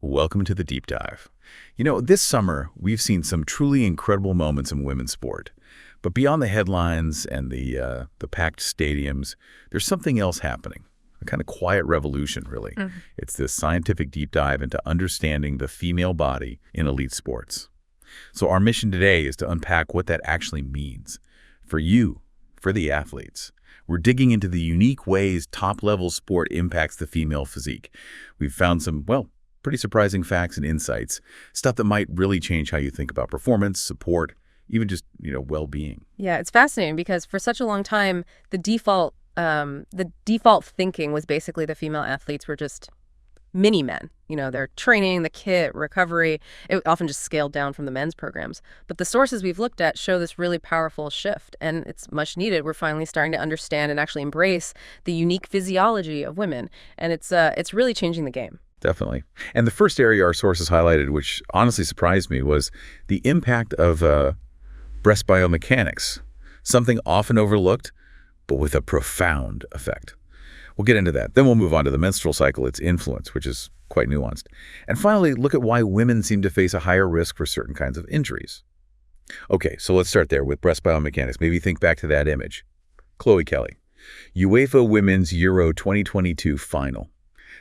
Welcome to the deep dive. This summer, we've seen some truly incredible moments in women's sport. But beyond the headlines and the packed stadiums, there's something else happening, a kind of quiet revolution, really. It's this scientific deep dive into understanding the female body in elite sports. So our mission today is to unpack what that actually means for you, for the athletes. We're digging into the unique ways top-level sport impacts the female physique. We've found some, pretty surprising facts and insights, stuff that might really change how you think about performance, support, even just, well-being. Yeah, it's fascinating because for such a long time, the default thinking was basically the female athletes were just mini men. Their training, the kit, recovery, it often just scaled down from the men's programs. But the sources we've looked at show this really powerful shift, and it's much needed. We're finally starting to understand and actually embrace the unique physiology of women, and it's really changing the game. Definitely. And the first area our sources highlighted, which honestly surprised me, was the impact of breast biomechanics, something often overlooked, but with a profound effect. We'll get into that. Then we'll move on to the menstrual cycle, its influence, which is quite nuanced. And finally, look at why women seem to face a higher risk for certain kinds of injuries. Okay, so let's start there with breast biomechanics. Maybe think back to that image. Chloe Kelly, UEFA Women's Euro 2022 final.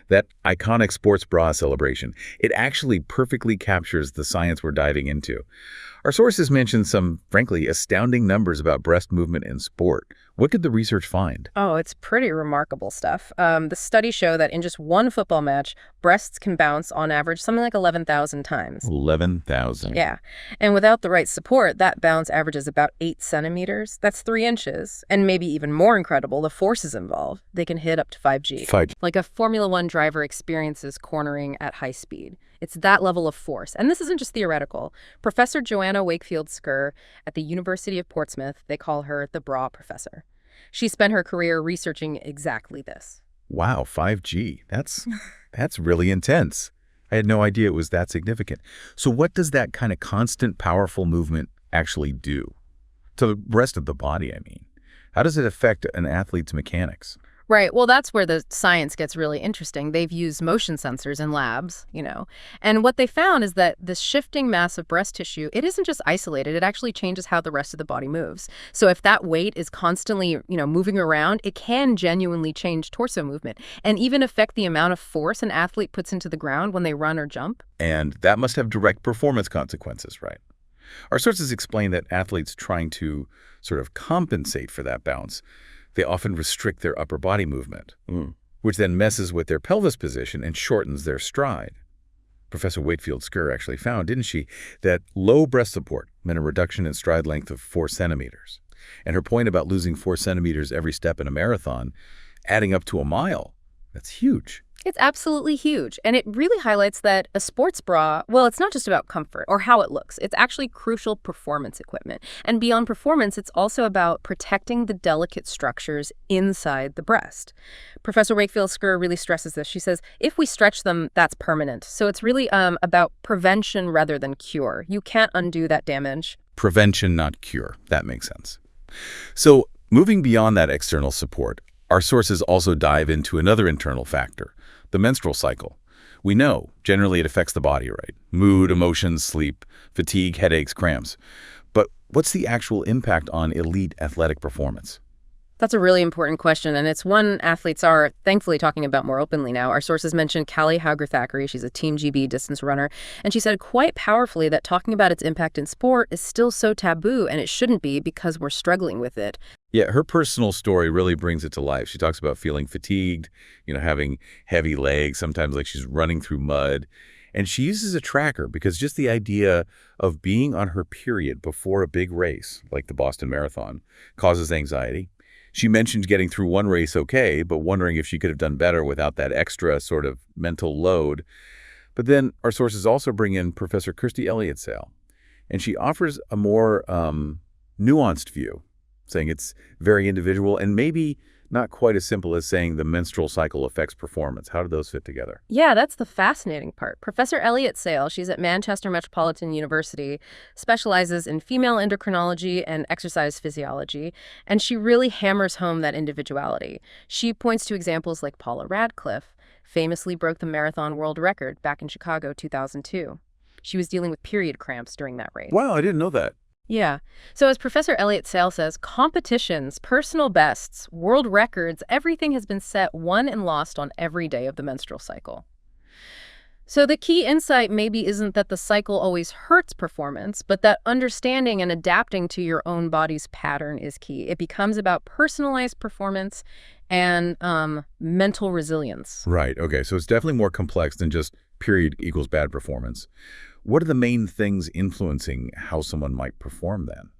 That iconic sports bra celebration, it actually perfectly captures the science we're diving into. Our sources mention some, frankly, astounding numbers about breast movement in sport. What did the research find? Oh, it's pretty remarkable stuff. The studies show that in just one football match, breasts can bounce on average something like 11,000 times. 11,000. Yeah. And without the right support, that bounce averages about 8 centimeters. That's 3 inches. And maybe even more incredible, the forces involved. They can hit up to 5G. Like a Formula One driver experiences cornering at high speed. It's that level of force. And this isn't just theoretical. Professor Joanna Wakefield-Skerr at the University of Portsmouth, they call her the bra professor. She spent her career researching exactly this. Wow, 5G. That's really intense. I had no idea it was that significant. So what does that kind of constant, powerful movement actually do to the rest of the body, I mean? How does it affect an athlete's mechanics? Right. Well, that's where the science gets really interesting. They've used motion sensors in labs, and what they found is that this shifting mass of breast tissue, it isn't just isolated. It actually changes how the rest of the body moves. So if that weight is constantly, moving around, it can genuinely change torso movement and even affect the amount of force an athlete puts into the ground when they run or jump. And that must have direct performance consequences, right? Our sources explain that athletes trying to sort of compensate for that bounce, they often restrict their upper body movement, which then messes with their pelvis position and shortens their stride. Professor Wakefield-Skerr actually found, didn't she, that low breast support meant a reduction in stride length of 4 centimeters. And her point about losing 4 centimeters every step in a marathon, adding up to a mile, that's huge. It's absolutely huge. And it really highlights that a sports bra, it's not just about comfort or how it looks. It's actually crucial performance equipment. And beyond performance, it's also about protecting the delicate structures inside the breast. Professor Wakefield-Skerr really stresses this. She says, if we stretch them, that's permanent. So it's really about prevention rather than cure. You can't undo that damage. Prevention, not cure. That makes sense. So moving beyond that external support, our sources also dive into another internal factor, the menstrual cycle. We know, generally it affects the body, right? Mood, emotions, sleep, fatigue, headaches, cramps. But what's the actual impact on elite athletic performance? That's a really important question, and it's one athletes are thankfully talking about more openly now. Our sources mentioned Callie Hauger-Thackeray. She's a Team GB distance runner, and she said quite powerfully that talking about its impact in sport is still so taboo, and it shouldn't be because we're struggling with it. Yeah, her personal story really brings it to life. She talks about feeling fatigued, having heavy legs, sometimes like she's running through mud. And she uses a tracker because just the idea of being on her period before a big race, like the Boston Marathon, causes anxiety. She mentioned getting through one race okay, but wondering if she could have done better without that extra sort of mental load. But then our sources also bring in Professor Kirstie Elliott-Sale, and she offers a more nuanced view, saying it's very individual and maybe not quite as simple as saying the menstrual cycle affects performance. How do those fit together? Yeah, that's the fascinating part. Professor Elliott-Sale, she's at Manchester Metropolitan University, specializes in female endocrinology and exercise physiology, and she really hammers home that individuality. She points to examples like Paula Radcliffe, famously broke the marathon world record back in Chicago 2002. She was dealing with period cramps during that race. Wow, I didn't know that. Yeah. So as Professor Elliott Sale says, competitions, personal bests, world records, everything has been set, won and lost on every day of the menstrual cycle. So the key insight maybe isn't that the cycle always hurts performance, but that understanding and adapting to your own body's pattern is key. It becomes about personalized performance and mental resilience. Right, okay, so it's definitely more complex than just period equals bad performance. What are the main things influencing how someone might perform then?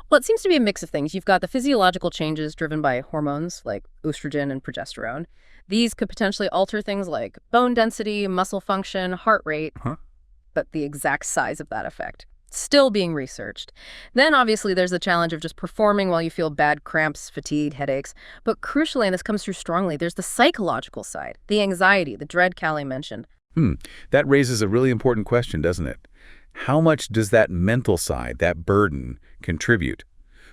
Well, it seems to be a mix of things. You've got the physiological changes driven by hormones like estrogen and progesterone. These could potentially alter things like bone density, muscle function, heart rate, but the exact size of that effect still being researched. Then obviously there's the challenge of just performing while you feel bad cramps, fatigue, headaches. But crucially, and this comes through strongly, there's the psychological side, the anxiety, the dread Callie mentioned. That raises a really important question, doesn't it? How much does that mental side, that burden, contribute?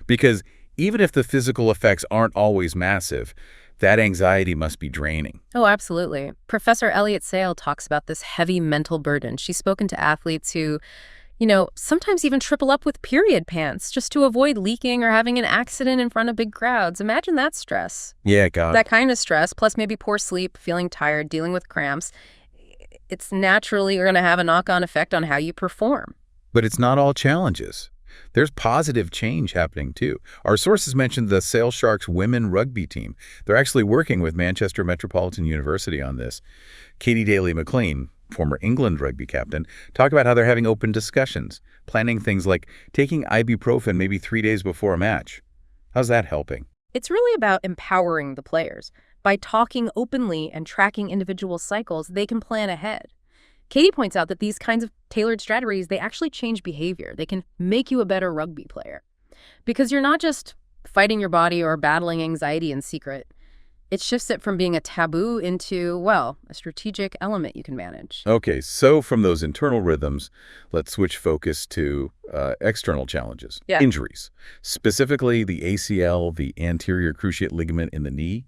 Because even if the physical effects aren't always massive, that anxiety must be draining. Oh, absolutely. Professor Elliott Sale talks about this heavy mental burden. She's spoken to athletes who, sometimes even triple up with period pants just to avoid leaking or having an accident in front of big crowds. Imagine that stress. Yeah, God. That kind of stress, plus maybe poor sleep, feeling tired, dealing with cramps. It's naturally going to have a knock-on effect on how you perform. But it's not all challenges. There's positive change happening, too. Our sources mentioned the Sale Sharks women rugby team. They're actually working with Manchester Metropolitan University on this. Katie Daly-McLean, former England rugby captain, talked about how they're having open discussions, planning things like taking ibuprofen maybe 3 days before a match. How's that helping? It's really about empowering the players. By talking openly and tracking individual cycles, they can plan ahead. Katie points out that these kinds of tailored strategies, they actually change behavior. They can make you a better rugby player. Because you're not just fighting your body or battling anxiety in secret. It shifts it from being a taboo into, well, a strategic element you can manage. Okay, so from those internal rhythms, let's switch focus to external challenges, injuries, specifically the ACL, the anterior cruciate ligament in the knee.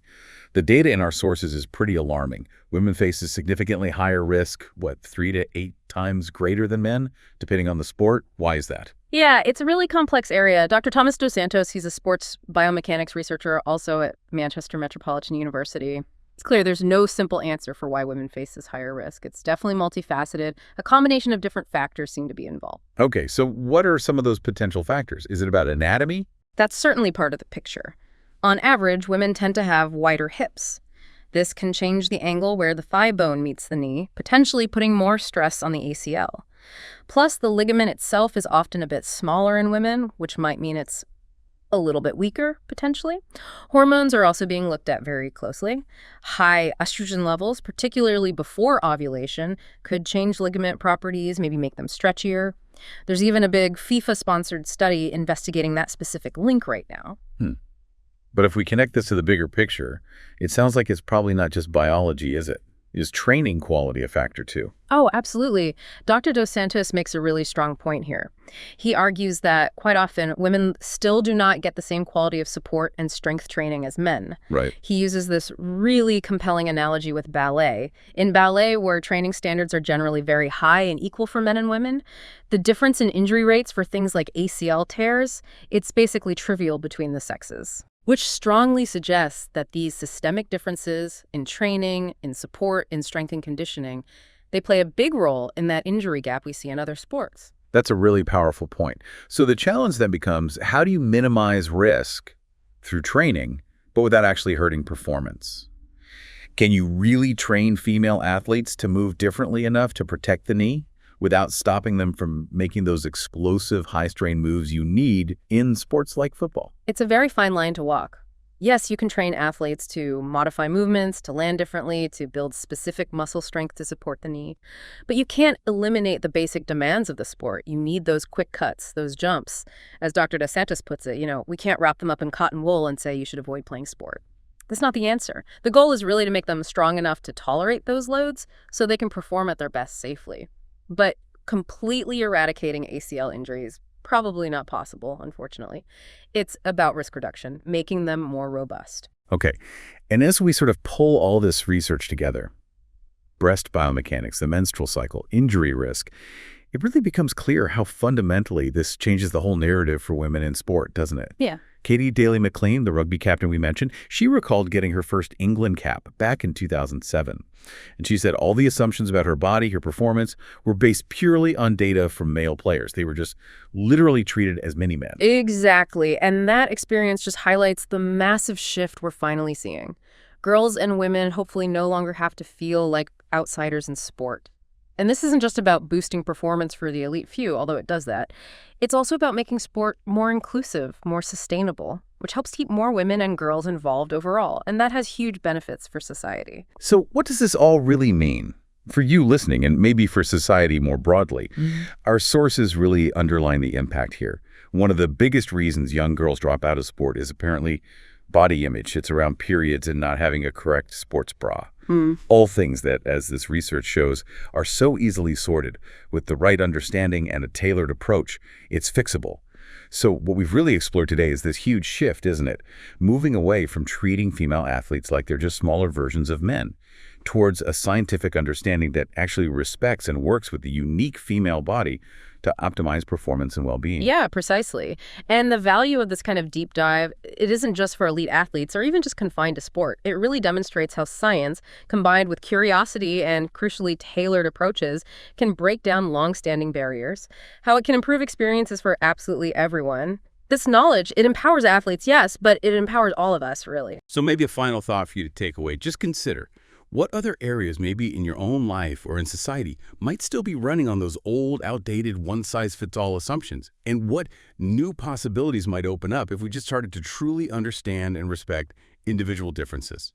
The data in our sources is pretty alarming. Women face a significantly higher risk, 3 to 8 times greater than men, depending on the sport. Why is that? Yeah, it's a really complex area. Dr. Thomas Dos Santos, he's a sports biomechanics researcher also at Manchester Metropolitan University. It's clear there's no simple answer for why women face this higher risk. It's definitely multifaceted. A combination of different factors seem to be involved. Okay, so what are some of those potential factors? Is it about anatomy? That's certainly part of the picture. On average, women tend to have wider hips. This can change the angle where the thigh bone meets the knee, potentially putting more stress on the ACL. Plus, the ligament itself is often a bit smaller in women, which might mean it's a little bit weaker, potentially. Hormones are also being looked at very closely. High estrogen levels, particularly before ovulation, could change ligament properties, maybe make them stretchier. There's even a big FIFA-sponsored study investigating that specific link right now. But if we connect this to the bigger picture, it sounds like it's probably not just biology, is it? Is training quality a factor too? Oh, absolutely. Dr. Dos Santos makes a really strong point here. He argues that quite often women still do not get the same quality of support and strength training as men. Right. He uses this really compelling analogy with ballet. In ballet, where training standards are generally very high and equal for men and women, the difference in injury rates for things like ACL tears, it's basically trivial between the sexes. Which strongly suggests that these systemic differences in training, in support, in strength and conditioning, they play a big role in that injury gap we see in other sports. That's a really powerful point. So the challenge then becomes, how do you minimize risk through training, but without actually hurting performance? Can you really train female athletes to move differently enough to protect the knee without stopping them from making those explosive high-strain moves you need in sports like football? It's a very fine line to walk. Yes, you can train athletes to modify movements, to land differently, to build specific muscle strength to support the knee. But you can't eliminate the basic demands of the sport. You need those quick cuts, those jumps. As Dr. Dos Santos puts it, we can't wrap them up in cotton wool and say you should avoid playing sport. That's not the answer. The goal is really to make them strong enough to tolerate those loads so they can perform at their best safely. But completely eradicating ACL injuries, probably not possible, unfortunately. It's about risk reduction, making them more robust. Okay, and as we sort of pull all this research together, breast biomechanics, the menstrual cycle, injury risk, it really becomes clear how fundamentally this changes the whole narrative for women in sport, doesn't it? Yeah. Katie Daly-McLean, the rugby captain we mentioned, she recalled getting her first England cap back in 2007. And she said all the assumptions about her body, her performance, were based purely on data from male players. They were just literally treated as mini-men. Exactly. And that experience just highlights the massive shift we're finally seeing. Girls and women hopefully no longer have to feel like outsiders in sport. And this isn't just about boosting performance for the elite few, although it does that. It's also about making sport more inclusive, more sustainable, which helps keep more women and girls involved overall. And that has huge benefits for society. So what does this all really mean? For you listening, and maybe for society more broadly, our sources really underline the impact here. One of the biggest reasons young girls drop out of sport is apparently body image. It's around periods and not having a correct sports bra. All things that, as this research shows, are so easily sorted. With the right understanding and a tailored approach, it's fixable. So what we've really explored today is this huge shift, isn't it? Moving away from treating female athletes like they're just smaller versions of men, towards a scientific understanding that actually respects and works with the unique female body to optimize performance and well-being. Yeah, precisely. And the value of this kind of deep dive, it isn't just for elite athletes or even just confined to sport. It really demonstrates how science, combined with curiosity and crucially tailored approaches, can break down long-standing barriers, how it can improve experiences for absolutely everyone. This knowledge, it empowers athletes, yes, but it empowers all of us, really. So maybe a final thought for you to take away. Just consider, what other areas, maybe in your own life or in society, might still be running on those old, outdated, one-size-fits-all assumptions? And what new possibilities might open up if we just started to truly understand and respect individual differences?